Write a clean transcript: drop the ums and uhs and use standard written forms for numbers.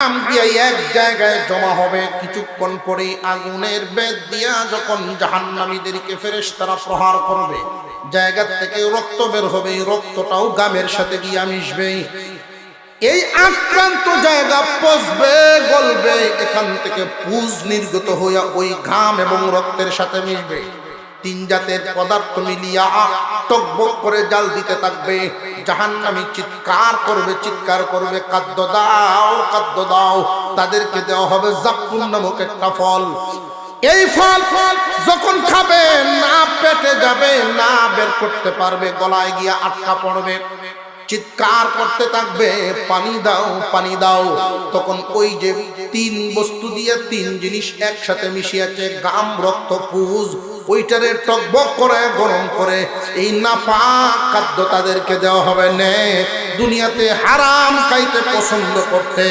ঘাম দিয়ে এক জায়গায় জমা হবে। কিছুক্ষণ পরে আগুনের বেদ দিয়া যখন জাহান্নামীদেরকে ফেরেশতারা প্রহার করবে, জায়গা থেকে রক্ত বের হবে, এই রক্তটাও ঘামের সাথে গিয়া মিশবে। এই আক্রান্ত জায়গা পচবে, গলবে, এখান থেকে পুজ নির্গত হইয়া ওই ঘাম এবং রক্তের সাথে মিশবে। তিন জাতের পদার্থ মিলিয়া টকবক করে জাল দিতে থাকবে। জাহান্নামী চিৎকার করবে, চিৎকার করবে, খাদ্য দাও, খাদ্য দাও। তাদেরকে দেওয়া হবে জাক্কুম নামক একটা ফল। এই ফল যখন খাবে, না পেটে যাবে, না বের করতে পারবে, গলায় গিয়া আটকা পড়বে। চিৎকার করতে থাকবে, পানি দাও, পানি দাও। তখন ওই যে তিন বস্তু দিয়ে তিন জিনিস একসাথে মিশিয়েছে, ঘাম, রক্ত, পুজ, ওইটারে টকবক করে গরম করে এই নাপাক খাদ্য তাদেরকে দেওয়া হবে। নে দুনিয়াতে হারাম খাইতে পছন্দ করতে,